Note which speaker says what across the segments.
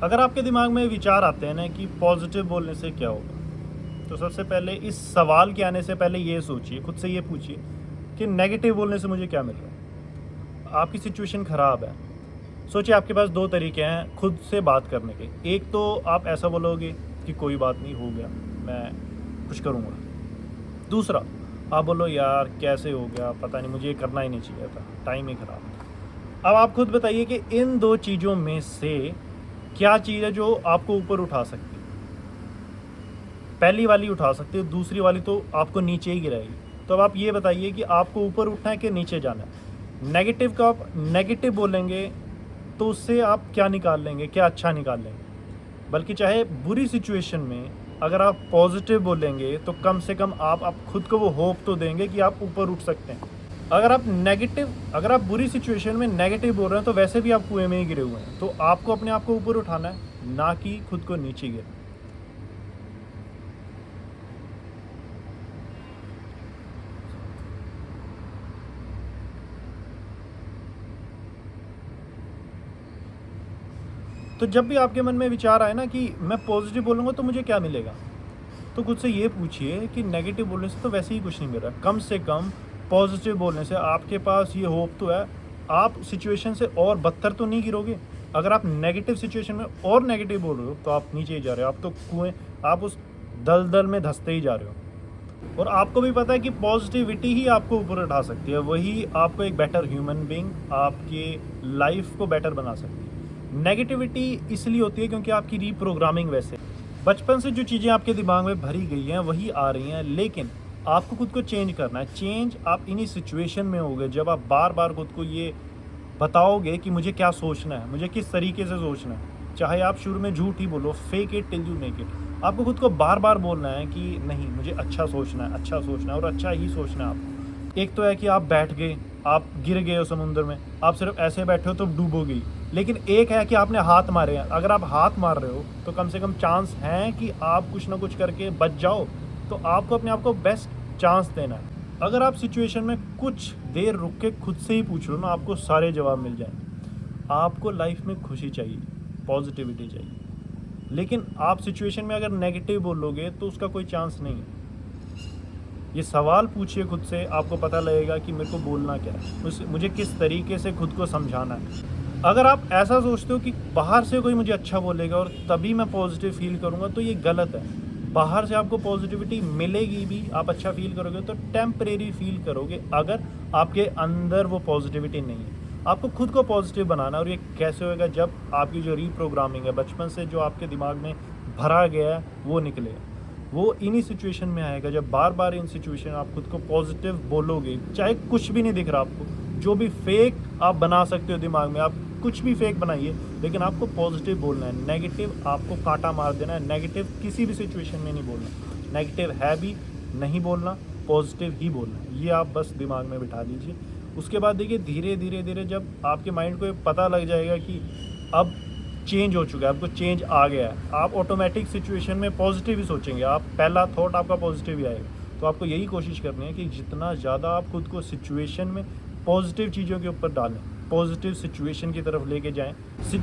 Speaker 1: अगर आपके दिमाग में विचार आते हैं ना कि पॉजिटिव बोलने से क्या होगा, तो सबसे पहले इस सवाल के आने से पहले ये सोचिए, खुद से ये पूछिए कि नेगेटिव बोलने से मुझे क्या मिल रहा है। आपकी सिचुएशन ख़राब है, सोचिए आपके पास दो तरीके हैं खुद से बात करने के। एक तो आप ऐसा बोलोगे कि कोई बात नहीं, हो गया, मैं कुछ करूँगा। दूसरा, आप बोलो यार कैसे हो गया, पता नहीं, मुझे ये करना ही नहीं चाहिए था, टाइम ही ख़राब था। अब आप खुद बताइए कि इन दो चीज़ों में से क्या चीज़ है जो आपको ऊपर उठा सकती है। पहली वाली उठा सकती है, दूसरी वाली तो आपको नीचे ही गिराएगी। तो अब आप ये बताइए कि आपको ऊपर उठना है कि नीचे जाना है। नेगेटिव का आप नेगेटिव बोलेंगे तो उससे आप क्या निकाल लेंगे, क्या अच्छा निकाल लेंगे। बल्कि चाहे बुरी सिचुएशन में अगर आप पॉजिटिव बोलेंगे तो कम से कम आप खुद को वो होप तो देंगे कि आप ऊपर उठ सकते हैं। अगर आप बुरी सिचुएशन में नेगेटिव बोल रहे हैं तो वैसे भी आप कुएं में ही गिरे हुए हैं। तो आपको अपने आप को ऊपर उठाना है, ना कि खुद को नीचे गिरना। तो जब भी आपके मन में विचार आए ना कि मैं पॉजिटिव बोलूँगा तो मुझे क्या मिलेगा, तो खुद से ये पूछिए कि नेगेटिव बोलने से तो वैसे ही कुछ नहीं मिल रहा। कम से कम पॉजिटिव बोलने से आपके पास ये होप तो है, आप सिचुएशन से और बदतर तो नहीं गिरोगे। अगर आप नेगेटिव सिचुएशन में और नेगेटिव बोल रहे हो तो आप नीचे ही जा रहे हो, आप तो कुएँ, आप उस दलदल में धंसते ही जा रहे हो। और आपको भी पता है कि पॉजिटिविटी ही आपको ऊपर उठा सकती है, वही आपको एक बेटर ह्यूमन बीइंग, आपकी लाइफ को बेटर बना सकती है। नेगेटिविटी इसलिए होती है क्योंकि आपकी रीप्रोग्रामिंग वैसे बचपन से जो चीज़ें आपके दिमाग में भरी गई हैं वही आ रही हैं, लेकिन आपको खुद को चेंज करना है। चेंज आप इन्हीं सिचुएशन में होगे जब आप बार बार खुद को ये बताओगे कि मुझे क्या सोचना है, मुझे किस तरीके से सोचना है। चाहे आप शुरू में झूठ ही बोलो, fake it till you make it. आपको खुद को बार बार बोलना है कि नहीं, मुझे अच्छा सोचना है, अच्छा सोचना है और अच्छा ही सोचना है आपको। एक तो है कि आप बैठ गए, आप गिर गए हो समुद्र में, आप सिर्फ ऐसे बैठे हो तो डूबोगे ही। लेकिन एक है कि आपने हाथ मारे हैं। अगर आप हाथ मार रहे हो तो कम से कम चांस हैं कि आप कुछ ना कुछ करके बच जाओ। तो आपको अपने आप को बेस्ट चांस देना है। अगर आप सिचुएशन में कुछ देर रुक के खुद से ही पूछ लो ना, आपको सारे जवाब मिल जाएंगे। आपको लाइफ में खुशी चाहिए, पॉजिटिविटी चाहिए, लेकिन आप सिचुएशन में अगर नेगेटिव बोलोगे तो उसका कोई चांस नहीं है। ये सवाल पूछिए खुद से, आपको पता लगेगा कि मेरे को बोलना क्या है, मुझे किस तरीके से खुद को समझाना है। अगर आप ऐसा सोचते हो कि बाहर से कोई मुझे अच्छा बोलेगा और तभी मैं पॉजिटिव फील करूँगा, तो ये गलत है। बाहर से आपको पॉजिटिविटी मिलेगी भी, आप अच्छा फील करोगे तो टेम्परेरी फील करोगे। अगर आपके अंदर वो पॉजिटिविटी नहीं है, आपको खुद को पॉजिटिव बनाना है। और ये कैसे होगा, जब आपकी जो रीप्रोग्रामिंग है बचपन से जो आपके दिमाग में भरा गया है वो निकलेगा। वो इन्हीं सिचुएशन में आएगा जब बार बार इन सिचुएशन आप खुद को पॉजिटिव बोलोगे। चाहे कुछ भी नहीं दिख रहा आपको, जो भी फेक आप बना सकते हो दिमाग में, आप कुछ भी फेक बनाइए, लेकिन आपको पॉजिटिव बोलना है। नेगेटिव आपको कांटा मार देना है। नेगेटिव किसी भी सिचुएशन में नहीं बोलना। नेगेटिव है भी नहीं बोलना, पॉजिटिव ही बोलना है। ये आप बस दिमाग में बिठा लीजिए। उसके बाद देखिए धीरे धीरे धीरे जब आपके माइंड को पता लग जाएगा कि अब चेंज हो चुका है, आपको चेंज आ गया है, आप ऑटोमेटिक सिचुएशन में पॉजिटिव ही सोचेंगे। आप पहला थॉट आपका पॉजिटिव ही आएगा। तो आपको यही कोशिश करनी है कि जितना ज़्यादा आप खुद को सिचुएशन में पॉजिटिव चीज़ों के ऊपर डालें, पॉजिटिव सिचुएशन की तरफ लेके जाएं।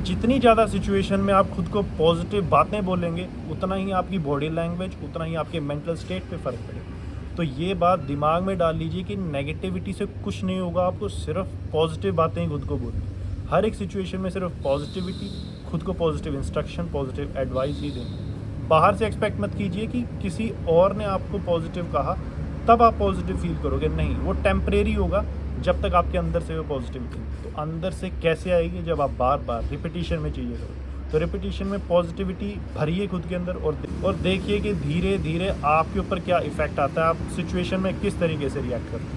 Speaker 1: जितनी ज़्यादा सिचुएशन में आप खुद को पॉजिटिव बातें बोलेंगे, उतना ही आपकी बॉडी लैंग्वेज, उतना ही आपके मेंटल स्टेट पे फ़र्क पड़ेगा। तो ये बात दिमाग में डाल लीजिए कि नेगेटिविटी से कुछ नहीं होगा, आपको सिर्फ पॉजिटिव बातें ही खुद को बोलनी। हर एक सिचुएशन में सिर्फ पॉजिटिविटी, खुद को पॉजिटिव इंस्ट्रक्शन, पॉजिटिव एडवाइस ही दें। बाहर से एक्सपेक्ट मत कीजिए कि किसी और ने आपको पॉजिटिव कहा तब आप पॉजिटिव फील करोगे। नहीं, वो टेम्परेरी होगा जब तक आपके अंदर से वो पॉजिटिविटी। तो अंदर से कैसे आएगी, जब आप बार बार रिपीटिशन में चीज़ें करोगे। तो रिपीटिशन में पॉजिटिविटी भरिए खुद के अंदर और देखिए कि धीरे धीरे आपके ऊपर क्या इफेक्ट आता है, आप सिचुएशन में किस तरीके से रिएक्ट करते हैं।